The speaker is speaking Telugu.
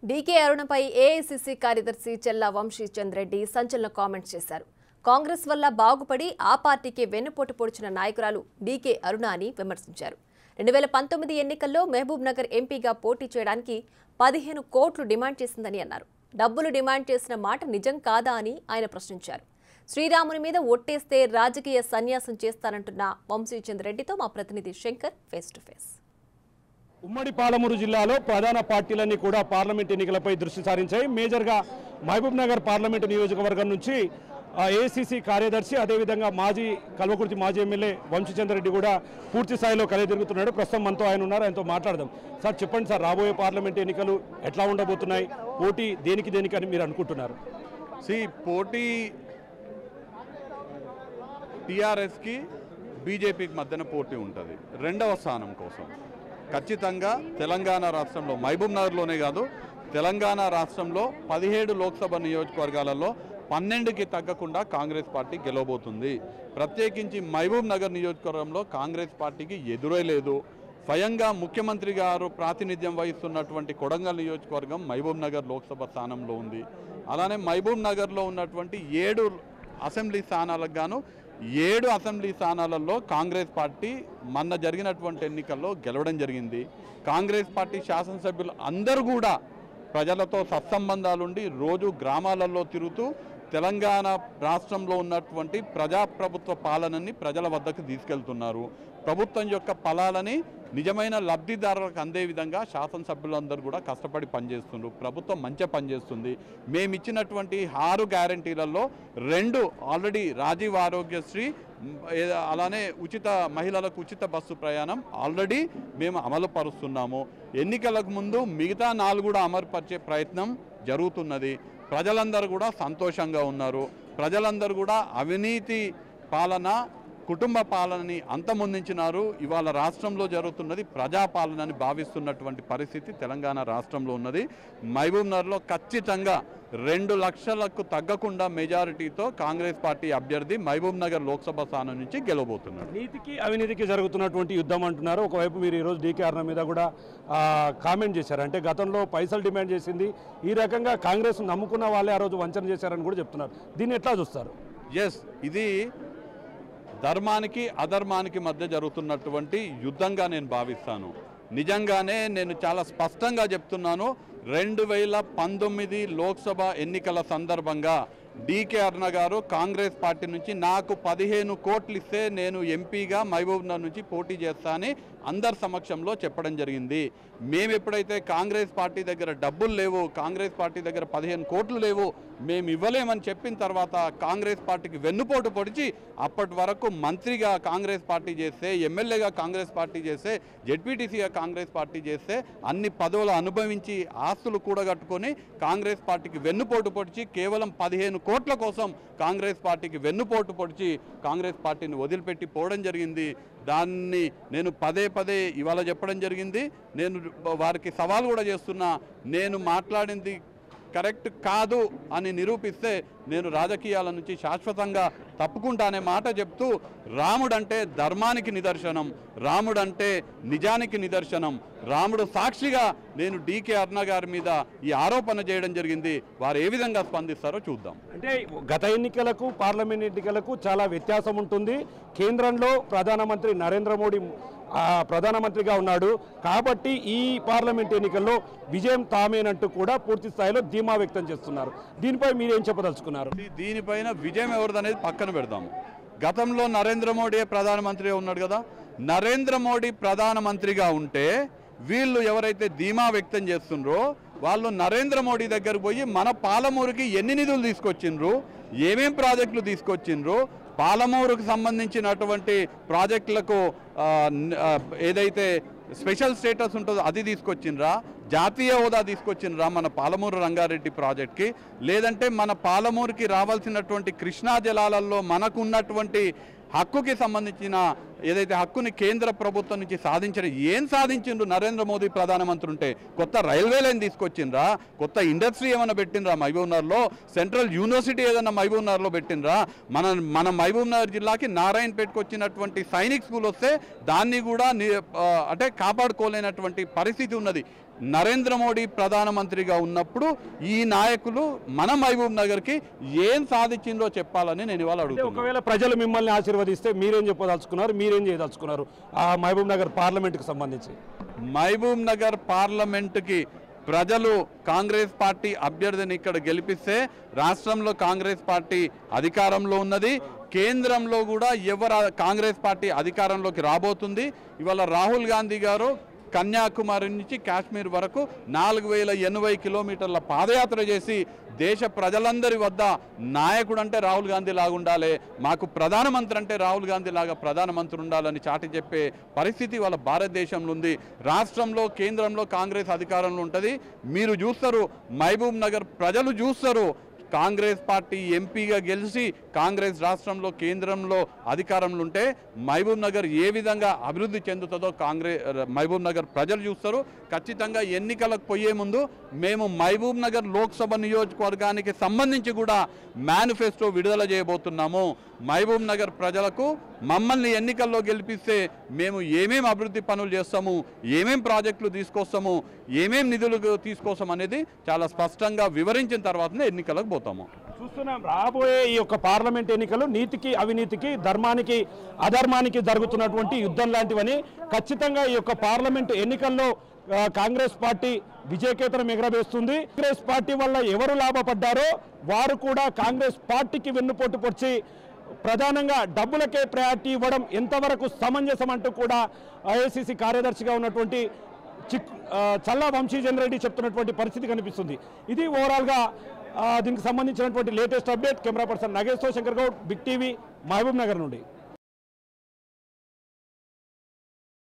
డీకే అరుణపై ఏఐసీసీ కార్యదర్శి చెల్లా వంశీచంద్ రెడ్డి సంచలన కామెంట్స్ చేశారు. కాంగ్రెస్ వల్ల బాగుపడి ఆ పార్టీకి వెన్నుపోటు పొడిచిన నాయకురాలు డీకే అరుణ అని విమర్శించారు. 2019 ఎన్నికల్లో మహబూబ్ నగర్ ఎంపీగా పోటీ చేయడానికి 15 కోట్లు డిమాండ్ చేసిందని అన్నారు. డబ్బులు డిమాండ్ చేసిన మాట నిజం కాదా అని ఆయన ప్రశ్నించారు. శ్రీరాముని మీద ఒట్టేస్తే రాజకీయ సన్యాసం చేస్తానంటున్న వంశీచంద్ రెడ్డితో మా ప్రతినిధి శంకర్ ఫేస్ టు ఫేస్. ఉమ్మడి పాలమూరు జిల్లాలో ప్రధాన పార్టీలన్నీ కూడా పార్లమెంట్ ఎన్నికలపై దృష్టి సారించాయి. మేజర్గా మహబూబ్ నగర్ పార్లమెంటు నియోజకవర్గం నుంచి ఏఐసీసీ కార్యదర్శి అదేవిధంగా కల్వకుర్తి మాజీ ఎమ్మెల్యే వంశీచంద్ రెడ్డి కూడా పూర్తి స్థాయిలో కలిదిరుగుతున్నాడు. ప్రస్తుతం మనతో ఆయన ఉన్నారు, ఆయనతో మాట్లాడదాం. సార్ చెప్పండి సార్, రాబోయే పార్లమెంట్ ఎన్నికలు ఎట్లా ఉండబోతున్నాయి? పోటీ దేనికి అని మీరు అనుకుంటున్నారు? పోటీ టీఆర్ఎస్కి బీజేపీకి మధ్యన పోటీ ఉంటుంది రెండవ స్థానం కోసం. ఖచ్చితంగా తెలంగాణ రాష్ట్రంలో మహబూబ్ నగర్లోనే కాదు, తెలంగాణ రాష్ట్రంలో 17 లోక్సభ నియోజకవర్గాలలో 12కి తగ్గకుండా కాంగ్రెస్ పార్టీ గెలవబోతుంది. ప్రత్యేకించి మహబూబ్ నగర్ నియోజకవర్గంలో కాంగ్రెస్ పార్టీకి ఎదురే లేదు. స్వయంగా ముఖ్యమంత్రి గారు ప్రాతినిధ్యం వహిస్తున్నటువంటి కొడంగల్ నియోజకవర్గం మహబూబ్ నగర్ లోక్సభ స్థానంలో ఉంది. అలానే మహబూబ్ నగర్లో ఉన్నటువంటి 7 అసెంబ్లీ స్థానాలకు గాను 7 అసెంబ్లీ స్థానాలలో కాంగ్రెస్ పార్టీ మొన్న జరిగినటువంటి ఎన్నికల్లో గెలవడం జరిగింది. కాంగ్రెస్ పార్టీ శాసనసభ్యులు అందరూ కూడా ప్రజలతో సత్సంబంధాలుండి రోజు గ్రామాలలో తిరుగుతూ తెలంగాణ రాష్ట్రంలో ఉన్నటువంటి ప్రజాప్రభుత్వ పాలనని ప్రజల వద్దకు తీసుకెళ్తున్నారు. ప్రభుత్వం యొక్క ఫలాలని నిజమైన లబ్ధిదారులకు అందే విధంగా శాసనసభ్యులందరూ కూడా కష్టపడి పనిచేస్తున్నారు. ప్రభుత్వం మంచిగా పనిచేస్తుంది. మేము ఇచ్చినటువంటి 6 గ్యారంటీలలో 2 ఆల్రెడీ రాజీవ్ ఆరోగ్యశ్రీ, అలానే మహిళలకు ఉచిత బస్సు ప్రయాణం ఆల్రెడీ మేము అమలు పరుస్తున్నాము. ఎన్నికలకు ముందు మిగతా 4 కూడా అమలుపరిచే ప్రయత్నం జరుగుతున్నది. ప్రజలందరూ కూడా సంతోషంగా ఉన్నారు. ప్రజలందరూ కూడా అవినీతి పాలన, కుటుంబ పాలనని అంతమొందించినారు. ఇవాళ రాష్ట్రంలో జరుగుతున్నది ప్రజాపాలనని భావిస్తున్నటువంటి పరిస్థితి తెలంగాణ రాష్ట్రంలో ఉన్నది. మహబూబ్ నగర్లో ఖచ్చితంగా 2 లక్షలకు తగ్గకుండా మెజారిటీతో కాంగ్రెస్ పార్టీ అభ్యర్థి మహబూబ్ నగర్ లోక్సభ స్థానం నుంచి గెలవబోతున్నారు. నీతికి అవినీతికి జరుగుతున్నటువంటి యుద్ధం అంటున్నారు. ఒకవైపు మీరు ఈరోజు డీకే అరుణ మీద కూడా కామెంట్ చేశారు. అంటే గతంలో పైసలు డిమాండ్ చేసింది, ఈ రకంగా కాంగ్రెస్ నమ్ముకున్న వాళ్ళే ఆ రోజు వంచన చేశారని కూడా చెప్తున్నారు. దీన్ని ఎట్లా చూస్తారు? ఇది ధర్మానికి అధర్మానికి మధ్య జరుగుతున్నటువంటి యుద్ధంగా నేను భావిస్తాను. నిజంగానే నేను చాలా స్పష్టంగా చెప్తున్నాను. 2019 లోక్సభ ఎన్నికల సందర్భంగా డీకే అరుణ గారు కాంగ్రెస్ పార్టీ నుంచి నాకు 15 కోట్లు ఇస్తే నేను ఎంపీగా మహబూబ్ నగర్ నుంచి పోటీ చేస్తా అని అందరి సమక్షంలో చెప్పడం జరిగింది. మేము ఎప్పుడైతే కాంగ్రెస్ పార్టీ దగ్గర డబ్బులు లేవు, కాంగ్రెస్ పార్టీ దగ్గర 15 కోట్లు లేవు, మేము ఇవ్వలేమని చెప్పిన తర్వాత కాంగ్రెస్ పార్టీకి వెన్నుపోటు పొడిచి అప్పటి వరకు మంత్రిగా కాంగ్రెస్ పార్టీ చేస్తే, ఎమ్మెల్యేగా కాంగ్రెస్ పార్టీ చేస్తే, జెడ్పీటీసీగా కాంగ్రెస్ పార్టీ చేస్తే అన్ని పదవులు అనుభవించి ఆస్తులు కూడగట్టుకొని కాంగ్రెస్ పార్టీకి వెన్నుపోటు పొడిచి కేవలం 15 కోట్ల కోసం కాంగ్రెస్ పార్టీకి వెన్నుపోటు పొడిచి కాంగ్రెస్ పార్టీని వదిలిపెట్టి పోవడం జరిగింది. దాన్ని నేను పదే ఇవాళ చెప్పడం జరిగింది. నేను వారికి సవాల్ కూడా చేస్తున్నా. నేను మాట్లాడింది కరెక్ట్ కాదు అని నిరూపిస్తే నేను రాజకీయాల నుంచి శాశ్వతంగా తప్పుకుంటానే మాట చెప్తూ, రాముడంటే ధర్మానికి నిదర్శనం, రాముడంటే నిజానికి నిదర్శనం, రాముడు సాక్షిగా నేను డీకే అరుణ గారి మీద ఈ ఆరోపణ చేయడం జరిగింది. వారు ఏ విధంగా స్పందిస్తారో చూద్దాం. అంటే గత ఎన్నికలకు పార్లమెంట్ ఎన్నికలకు చాలా వ్యత్యాసం ఉంటుంది. కేంద్రంలో ప్రధానమంత్రి నరేంద్ర మోడీ ప్రధానమంత్రిగా ఉన్నాడు కాబట్టి ఈ పార్లమెంట్ ఎన్నికల్లో విజయం తామేనంటూ కూడా పూర్తి స్థాయిలో ధీమా వ్యక్తం చేస్తున్నారు. దీనిపై మీరేం చెప్పదలుచుకున్నారు? దీనిపైన విజయం ఎవరిదనేది పక్కన పెడదాము. గతంలో నరేంద్ర మోడీ ప్రధానమంత్రిగా ఉన్నాడు కదా. నరేంద్ర మోడీ ప్రధానమంత్రిగా ఉంటే వీళ్ళు ఎవరైతే ధీమా వ్యక్తం చేస్తుండ్రో వాళ్ళు నరేంద్ర మోడీ దగ్గరకు పోయి మన పాలమూరుకి ఎన్ని నిధులు తీసుకొచ్చిండ్రు, ఏమేం ప్రాజెక్టులు తీసుకొచ్చిండ్రు, పాలమూరుకు సంబంధించినటువంటి ప్రాజెక్టులకు ఏదైతే స్పెషల్ స్టేటస్ ఉంటుందో అది తీసుకొచ్చిండ్రా, జాతీయ హోదా తీసుకొచ్చిండ్రా మన పాలమూరు రంగారెడ్డి ప్రాజెక్ట్కి, లేదంటే మన పాలమూరుకి రావాల్సినటువంటి కృష్ణా జలాలలో మనకున్నటువంటి హక్కుకి సంబంధించిన ఏదైతే హక్కుని కేంద్ర ప్రభుత్వం నుంచి ఏం సాధించిండ్రు నరేంద్ర మోదీ ప్రధానమంత్రి ఉంటే? కొత్త రైల్వే లైన్ తీసుకొచ్చిండ్రా, కొత్త ఇండస్ట్రీ ఏమైనా పెట్టినరా మహబూబ్ నగర్లో, సెంట్రల్ యూనివర్సిటీ ఏదైనా మహబూబ్ నగర్లో పెట్టినరా? మన మహబూబ్ నగర్ జిల్లాకి నారాయణపేటకు వచ్చినటువంటి సైనిక్ స్కూల్ వస్తే దాన్ని కూడా అంటే కాపాడుకోలేనటువంటి పరిస్థితి ఉన్నది. నరేంద్ర మోడీ ప్రధానమంత్రిగా ఉన్నప్పుడు ఈ నాయకులు మన మహబూబ్ నగర్కి ఏం సాధించిందో చెప్పాలని నేను ఇవాళ అడుగుతున్నాను. ఒకవేళ ప్రజలు మిమ్మల్ని ఆశీర్వదిస్తే మీరేం చెప్పదలుచుకున్నారు, మీరేం చేయదలుచుకున్నారు ఆ మహబూబ్ నగర్ పార్లమెంట్కి సంబంధించి? మహబూబ్ నగర్ పార్లమెంటుకి ప్రజలు కాంగ్రెస్ పార్టీ అభ్యర్థిని ఇక్కడ గెలిపిస్తే రాష్ట్రంలో కాంగ్రెస్ పార్టీ అధికారంలో ఉన్నది, కేంద్రంలో కూడా కాంగ్రెస్ పార్టీ అధికారంలోకి రాబోతుంది. ఇవాళ రాహుల్ గాంధీ గారు కన్యాకుమారి నుంచి కాశ్మీర్ వరకు 4080 కిలోమీటర్ల పాదయాత్ర చేసి దేశ ప్రజలందరి వద్ద నాయకుడు అంటే రాహుల్ గాంధీ లాగా ఉండాలి, మాకు ప్రధానమంత్రి అంటే రాహుల్ గాంధీ లాగా ప్రధానమంత్రి ఉండాలని చాటి చెప్పే పరిస్థితి వాళ్ళ భారతదేశంలో ఉంది. రాష్ట్రంలో కేంద్రంలో కాంగ్రెస్ అధికారంలో ఉంటుంది. మీరు చూస్తారు, మహబూబ్ నగర్ ప్రజలు చూస్తారు, కాంగ్రెస్ పార్టీ ఎంపీగా గెలిచి కాంగ్రెస్ రాష్ట్రంలో కేంద్రంలో అధికారంలో ఉంటే మహబూబ్ నగర్ ఏ విధంగా అభివృద్ధి చెందుతుందో మహబూబ్ నగర్ ప్రజలు చూస్తారు. ఖచ్చితంగా ఎన్నికలకు పోయే ముందు మేము మహబూబ్ నగర్ లోక్సభ నియోజకవర్గానికి సంబంధించి కూడా మేనిఫెస్టో విడుదల చేయబోతున్నాము. మహబూబ్ నగర్ ప్రజలకు మమ్మల్ని ఎన్నికల్లో గెలిపిస్తే మేము ఏమేం అభివృద్ధి పనులు చేస్తాము, ఏమేం ప్రాజెక్టులు తీసుకొస్తాము, ఏమేం నిధులు తీసుకొస్తాం అనేది చాలా స్పష్టంగా వివరించిన తర్వాతనే ఎన్నికలకు పోతాము. చూస్తున్నాం, రాబోయే ఈ యొక్క పార్లమెంట్ ఎన్నికలు నీతికి అవినీతికి, ధర్మానికి అధర్మానికి జరుగుతున్నటువంటి యుద్ధం లాంటివని. ఖచ్చితంగా ఈ యొక్క పార్లమెంట్ ఎన్నికల్లో కాంగ్రెస్ పార్టీ విజయకేతనం ఎగరవేస్తుంది. కాంగ్రెస్ పార్టీ వల్ల ఎవరు లాభపడ్డారో వారు కూడా కాంగ్రెస్ పార్టీకి వెన్నుపోటు పొడిచి ప్రధానంగా డబ్బులకే ప్రయారిటీ ఇవ్వడం ఎంతవరకు సమంజసం అంటూ కూడా ఏఐసిసి కార్యదర్శిగా ఉన్నటువంటి చల్లా వంశీచంద్ర రెడ్డి చెప్తున్నటువంటి పరిస్థితి కనిపిస్తుంది. ఇది ఓవరాల్గా దీనికి సంబంధించినటువంటి latest update. Camera person Nagesh Shankar Goud, big TV, Mahbubnagar నుండి.